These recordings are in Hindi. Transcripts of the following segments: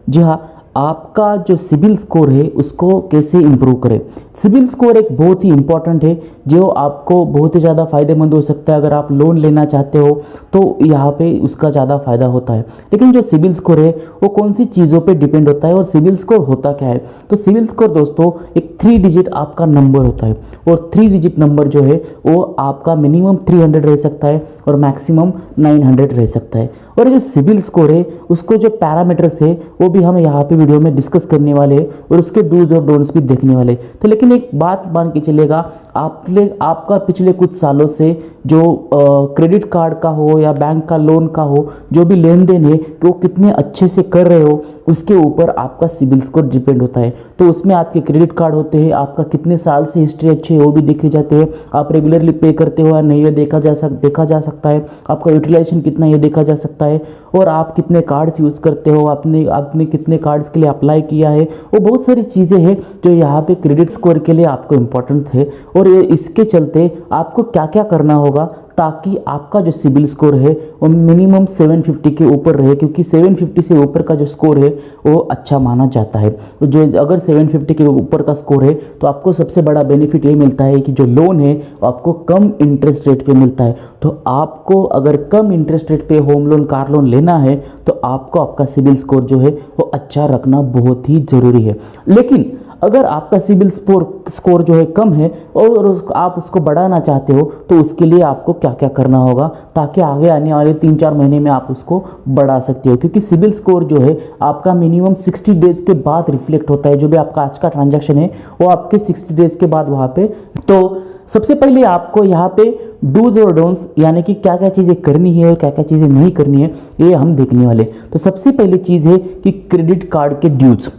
जी हाँ, आपका जो सिबिल स्कोर है उसको कैसे इम्प्रूव करें। सिबिल स्कोर एक बहुत ही इंपॉर्टेंट है जो आपको बहुत ही ज़्यादा फायदेमंद हो सकता है। अगर आप लोन लेना चाहते हो तो यहाँ पे उसका ज़्यादा फायदा होता है। लेकिन जो सिबिल स्कोर है वो कौन सी चीज़ों पे डिपेंड होता है और सिबिल स्कोर होता क्या है। तो सिबिल स्कोर दोस्तों एक 3 डिजिट आपका नंबर होता है और 3 डिजिट नंबर जो है वो आपका मिनिमम 300 रह सकता है और मैक्सिमम 900 रह सकता है। और जो सिबिल स्कोर है उसको जो पैरामीटर्स है वो भी हम यहाँ पे वीडियो में डिस्कस करने वाले हैं और उसके डूज और डोंट्स भी देखने वाले। तो लेकिन एक बात मान के चलेगा, आपका पिछले कुछ सालों से जो क्रेडिट कार्ड का हो या बैंक का लोन का हो जो भी लेन देन है कि वो कितने अच्छे से कर रहे हो उसके ऊपर आपका सिबिल स्कोर डिपेंड होता है। तो उसमें आपके क्रेडिट कार्ड होते हैं, आपका कितने साल से हिस्ट्री अच्छी है वो भी देखे जाते हैं, आप रेगुलरली पे करते हो या नहीं ये देखा जा सकता है, आपका यूटिलाइजेशन कितना ये देखा जा सकता है, और आप कितने कार्ड्स यूज़ करते हो, आपने कितने कार्ड्स के लिए अप्लाई किया है। वो बहुत सारी चीज़ें हैं जो यहाँ पे क्रेडिट स्कोर के लिए आपको इम्पोर्टेंट है। और इसके चलते आपको क्या क्या करना होगा ताकि आपका जो सिबिल स्कोर है वो मिनिमम 750 के ऊपर रहे, क्योंकि 750 से ऊपर का जो स्कोर है वो अच्छा माना जाता है। जो अगर 750 के ऊपर का स्कोर है तो आपको सबसे बड़ा बेनिफिट ये मिलता है कि जो लोन है वो आपको कम इंटरेस्ट रेट पे मिलता है। तो आपको अगर कम इंटरेस्ट रेट पे होम लोन कार लोन लेना है तो आपको आपका सिबिल स्कोर जो है वो अच्छा रखना बहुत ही ज़रूरी है। लेकिन अगर आपका सिबिल स्कोर जो है कम है और आप उसको बढ़ाना चाहते हो तो उसके लिए आपको क्या क्या करना होगा ताकि आगे आने वाले 3-4 महीने में आप उसको बढ़ा सकते हो। क्योंकि सिबिल स्कोर जो है आपका मिनिमम 60 डेज के बाद रिफ्लेक्ट होता है। जो भी आपका आज का ट्रांजैक्शन है वो आपके 60 डेज के बाद वहाँ पे। तो सबसे पहले आपको यहाँ पे डूज और डोंट्स यानी कि क्या क्या चीज़ें करनी है और क्या क्या चीज़ें नहीं करनी है ये हम देखने वाले। तो सबसे पहली चीज़ है कि क्रेडिट कार्ड के ड्यूज।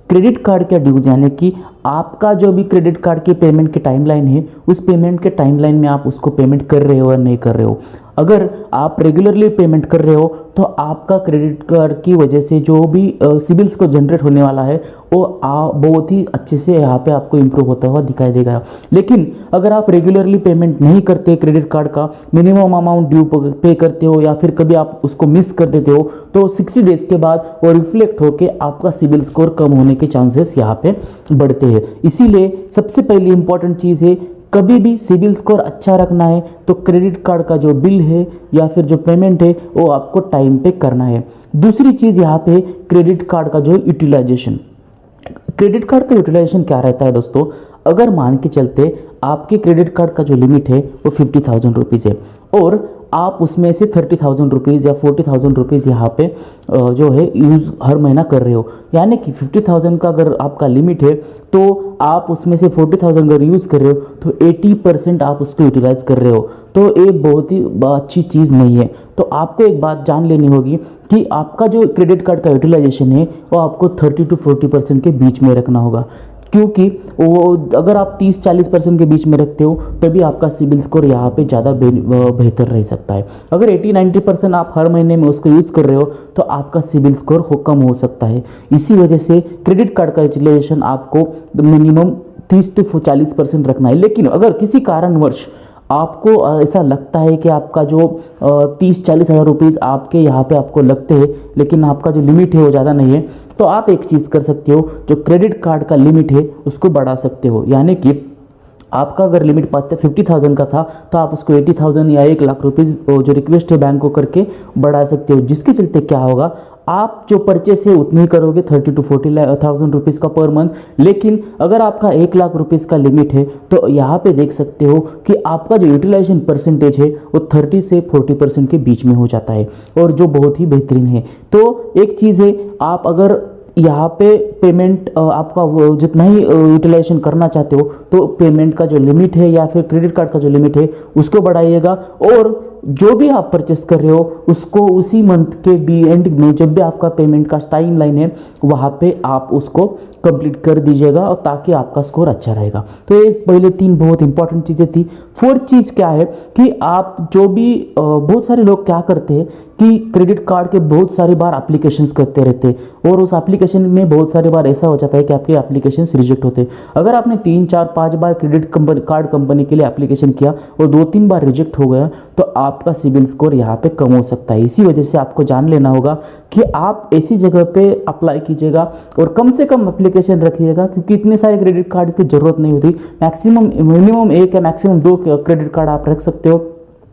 क्रेडिट कार्ड के ड्यूज यानी कि आपका जो भी क्रेडिट कार्ड की पेमेंट की टाइमलाइन है उस पेमेंट के टाइमलाइन में आप उसको पेमेंट कर रहे हो या नहीं कर रहे हो। अगर आप रेगुलरली पेमेंट कर रहे हो तो आपका क्रेडिट कार्ड की वजह से जो भी सिबिल्स को जनरेट होने वाला है वो बहुत ही अच्छे से यहाँ पे आपको इम्प्रूव होता हुआ दिखाई देगा। लेकिन अगर आप रेगुलरली पेमेंट नहीं करते क्रेडिट कार्ड का, मिनिमम अमाउंट ड्यू पे करते हो या फिर कभी आप उसको मिस कर देते हो तो 60 डेज के बाद वो रिफ्लेक्ट होकर आपका सिबिल स्कोर कम होने के चांसेस यहाँ पे बढ़ते हैं। इसीलिए सबसे पहली इंपॉर्टेंट चीज़ है कभी भी सिबिल स्कोर अच्छा रखना है तो क्रेडिट कार्ड का जो बिल है या फिर जो पेमेंट है वो आपको टाइम पे करना है। दूसरी चीज़ यहाँ पे क्रेडिट कार्ड का जो यूटिलाइजेशन। क्रेडिट कार्ड का यूटिलाइजेशन क्या रहता है दोस्तों, अगर मान के चलते आपके क्रेडिट कार्ड का जो लिमिट है वो 50,000 रुपीज़ है और आप उसमें से 30,000 रुपीज़ या 40,000 रुपीज़ यहाँ पे जो है यूज़ हर महीना कर रहे हो। यानी कि 50,000 का अगर आपका लिमिट है तो आप उसमें से 40,000 अगर यूज़ कर रहे हो तो 80% आप उसको यूटिलाइज कर रहे हो। तो ये बहुत ही अच्छी चीज़ नहीं है। तो आपको एक बात जान लेनी होगी कि आपका जो क्रेडिट कार्ड का यूटिलाइजेशन है वो आपको 30 to 40% के बीच में रखना होगा। क्योंकि वो अगर आप 30-40% के बीच में रखते हो तभी आपका सिबिल स्कोर यहाँ पे ज़्यादा बेहतर रह सकता है। अगर 80-90% आप हर महीने में उसको यूज़ कर रहे हो तो आपका सिबिल स्कोर कम हो सकता है। इसी वजह से क्रेडिट कार्ड का यूटिलाइजेशन आपको मिनिमम 30 to 40% रखना है। लेकिन अगर किसी कारणवश आपको ऐसा लगता है कि आपका जो 30-40 हज़ार रुपीज़ आपके यहाँ पे आपको लगते हैं लेकिन आपका जो लिमिट है वो ज़्यादा नहीं है तो आप एक चीज़ कर सकते हो, जो क्रेडिट कार्ड का लिमिट है उसको बढ़ा सकते हो। यानी कि आपका अगर लिमिट 50,000 का था तो आप उसको 80,000 या 1 लाख रुपीज़ जो रिक्वेस्ट है बैंक को करके बढ़ा सकते हो। जिसके चलते क्या होगा, आप जो परचेस है उतनी ही करोगे 30 to 40,000 रुपीज़ का पर मंथ। लेकिन अगर आपका 1 लाख रुपीज़ का लिमिट है तो यहाँ पे देख सकते हो कि आपका जो यूटिलाइजेशन परसेंटेज है वो 30 से 40% के बीच में हो जाता है और जो बहुत ही बेहतरीन है। तो एक चीज़ है, आप अगर यहाँ पे पेमेंट आपका जितना ही यूटिलाइजेशन करना चाहते हो तो पेमेंट का जो लिमिट है या फिर क्रेडिट कार्ड का जो लिमिट है उसको बढ़ाइएगा और जो भी आप परचेस कर रहे हो उसको उसी मंथ के एंड में जब भी आपका पेमेंट का टाइम लाइन है वहाँ पे आप उसको कंप्लीट कर दीजिएगा और ताकि आपका स्कोर अच्छा रहेगा। तो ये पहले 3 बहुत इंपॉर्टेंट चीज़ें थी। 4th चीज़ क्या है कि आप जो भी बहुत सारे लोग क्या करते हैं कि क्रेडिट कार्ड के बहुत सारी बार एप्लीकेशंस करते रहते हैं और उस एप्लीकेशन में बहुत सारी बार ऐसा हो जाता है कि आपके एप्लीकेशंस रिजेक्ट होते हैं। अगर आपने 3-4-5 बार क्रेडिट कार्ड कंपनी के लिए एप्लीकेशन किया और 2-3 बार रिजेक्ट हो गया तो आपका सिबिल स्कोर यहाँ पे कम हो सकता है। इसी वजह से आपको जान लेना होगा कि आप ऐसी जगह पे अप्लाई कीजिएगा और कम से कम एप्लीकेशन रखिएगा, क्योंकि इतने सारे क्रेडिट कार्ड की ज़रूरत नहीं होती। मैक्सिमम मिनिमम 1 या मैक्सिमम 2 क्रेडिट कार्ड आप रख सकते हो,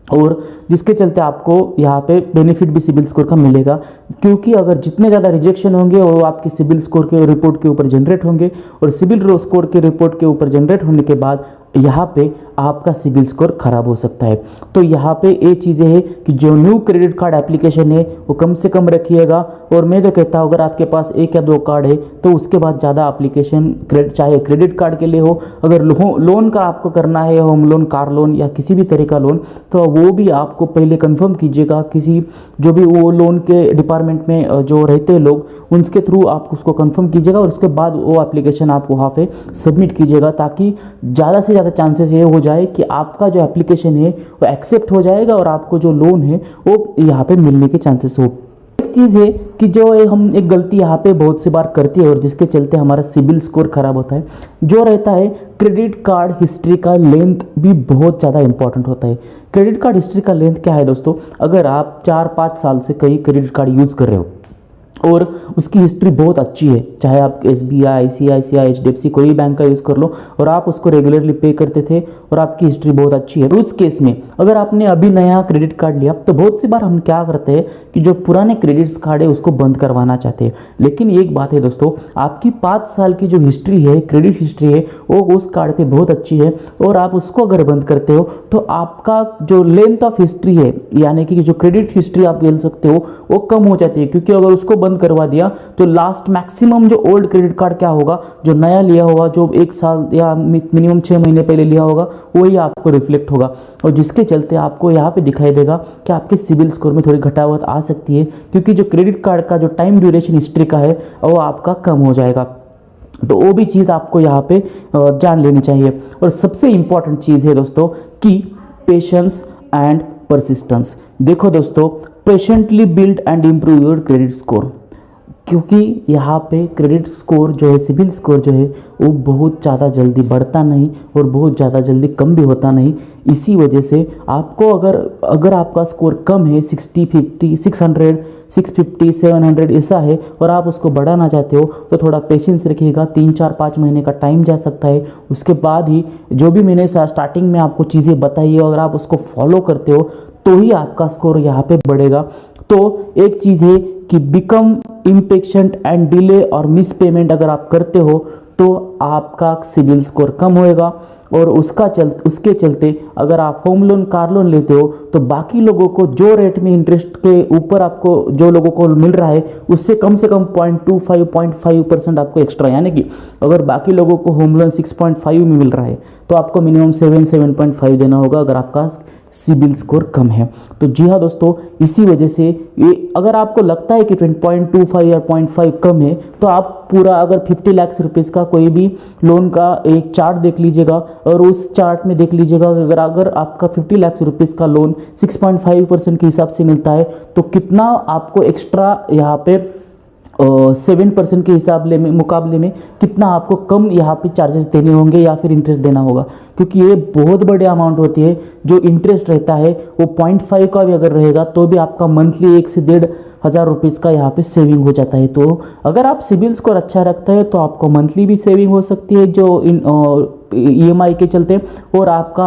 और जिसके चलते आपको यहाँ पे बेनिफिट भी सिबिल स्कोर का मिलेगा। क्योंकि अगर जितने ज़्यादा रिजेक्शन होंगे वो आपके सिबिल स्कोर के रिपोर्ट के ऊपर जनरेट होंगे, और सिबिल स्कोर के रिपोर्ट के ऊपर जनरेट होने के बाद यहाँ पे आपका सिबिल स्कोर खराब हो सकता है। तो यहाँ पे ये चीज़ें हैं कि जो न्यू क्रेडिट कार्ड एप्लीकेशन है वो कम से कम रखिएगा। और मैं तो कहता हूँ अगर आपके पास 1 या 2 कार्ड है तो उसके बाद ज़्यादा एप्लीकेशन चाहे क्रेडिट कार्ड के लिए हो, अगर लोन का आपको करना है, होम लोन, कार लोन या किसी भी तरह का लोन, तो वो भी आपको पहले कंफर्म कीजिएगा किसी जो भी वो लोन के डिपार्टमेंट में जो रहते हैं लोग, उनके थ्रू आप उसको कंफर्म कीजिएगा और उसके बाद वो एप्लीकेशन आप वहाँ पे सबमिट कीजिएगा, ताकि ज़्यादा से ज़्यादा चांसेस ये हो जाए कि आपका जो एप्लीकेशन है वो एक्सेप्ट हो जाएगा और आपको जो लोन है वो यहाँ पे मिलने के चांसेस हो। एक चीज़ है कि जो हम एक गलती यहाँ पे बहुत सी बार करती है और जिसके चलते हमारा सिबिल स्कोर खराब होता है, जो रहता है क्रेडिट कार्ड हिस्ट्री का लेंथ भी बहुत ज़्यादा इंपॉर्टेंट होता है। क्रेडिट कार्ड हिस्ट्री का लेंथ क्या है दोस्तों, अगर आप 4-5 साल से कई क्रेडिट कार्ड यूज़ कर रहे हो और उसकी हिस्ट्री बहुत अच्छी है, चाहे आप SBI, ICICI, HDFC कोई बैंक का यूज़ कर लो, और आप उसको रेगुलरली पे करते थे और आपकी हिस्ट्री बहुत अच्छी है, तो उस केस में अगर आपने अभी नया क्रेडिट कार्ड लिया तो बहुत सी बार हम क्या करते हैं कि जो पुराने क्रेडिट्स कार्ड है उसको बंद करवाना चाहते हैं। लेकिन एक बात है दोस्तों, आपकी 5 साल की जो हिस्ट्री है, क्रेडिट हिस्ट्री है, वो उस कार्ड पर बहुत अच्छी है, और आप उसको अगर बंद करते हो तो आपका जो लेंथ ऑफ हिस्ट्री है, यानी कि जो क्रेडिट हिस्ट्री आप ले सकते हो वो कम हो जाती है। क्योंकि अगर उसको बंद करवा दिया तो लास्ट मैक्सिमम जो ओल्ड क्रेडिट कार्ड क्या होगा, जो नया लिया होगा, जो 1 साल या मिनिमम 6 महीने पहले लिया होगा, वही आपको रिफ्लेक्ट होगा, और जिसके चलते आपको यहाँ पे दिखाई देगा कि आपके सिबिल स्कोर में थोड़ी घटावट आ सकती है, क्योंकि जो क्रेडिट कार्ड का जो टाइम ड्यूरेशन हिस्ट्री का है वो आपका कम हो जाएगा। तो वो भी चीज़ आपको यहाँ पे जान लेनी चाहिए। और सबसे इंपॉर्टेंट चीज़ है दोस्तों कि पेशेंस एंड परसिस्टेंस। देखो दोस्तों, patiently build and improve your credit score, क्योंकि यहाँ पे क्रेडिट स्कोर जो है, सिबिल स्कोर जो है, वो बहुत ज़्यादा जल्दी बढ़ता नहीं और बहुत ज़्यादा जल्दी कम भी होता नहीं। इसी वजह से आपको अगर आपका स्कोर कम है, 60, 50, 600, 650, 700 ऐसा है, और आप उसको बढ़ाना चाहते हो तो थोड़ा पेशेंस रखिएगा। 3, 4, 5 महीने का टाइम जा सकता है। उसके बाद ही जो भी मैंने स्टार्टिंग में आपको चीज़ें बताई है, अगर आप उसको फॉलो करते हो तो ही आपका स्कोर यहाँ पे बढ़ेगा। तो एक चीज़ है कि बिकम इम्पेशेंट एंड डिले और मिस पेमेंट अगर आप करते हो तो आपका सिबिल स्कोर कम होएगा, और उसके चलते अगर आप होम लोन, कार लोन लेते हो तो बाकी लोगों को जो रेट में इंटरेस्ट के ऊपर आपको जो लोगों को मिल रहा है उससे कम से कम 0.25, 0.5% आपको एक्स्ट्रा, यानी कि अगर बाकी लोगों को होम लोन 6.5 में मिल रहा है तो आपको मिनिमम 7.5 देना होगा अगर आपका सिबिल स्कोर कम है। तो जी हाँ दोस्तों, इसी वजह से ये अगर आपको लगता है कि 0.25 या 0.5 कम है तो आप पूरा अगर 50 लाख रुपीज़ का कोई भी लोन का एक चार्ट देख लीजिएगा, और उस चार्ट में देख लीजिएगा कि अगर आपका 50 लाख रुपीज़ का लोन 6.5% के हिसाब से मिलता है तो कितना आपको एक्स्ट्रा यहाँ पे 7% के मुकाबले में कितना आपको कम यहाँ पे चार्जेस देने होंगे या फिर इंटरेस्ट देना होगा, क्योंकि ये बहुत बड़े अमाउंट होती है। जो इंटरेस्ट रहता है वो 0.5 का भी अगर रहेगा तो भी आपका मंथली 1 से 1.5 हज़ार रुपीज़ का यहाँ पे सेविंग हो जाता है। तो अगर आप सिबिल स्कोर अच्छा रखते हैं तो आपको मंथली भी सेविंग हो सकती है जो EMI के चलते, और आपका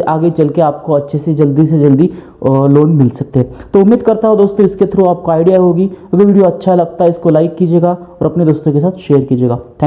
आगे चल के आपको अच्छे से जल्दी लोन मिल सकते हैं। तो उम्मीद करता हूँ दोस्तों इसके थ्रू आपको आइडिया होगी। अगर वीडियो अच्छा लगता है इसको लाइक कीजिएगा और अपने दोस्तों के साथ शेयर कीजिएगा। थैंक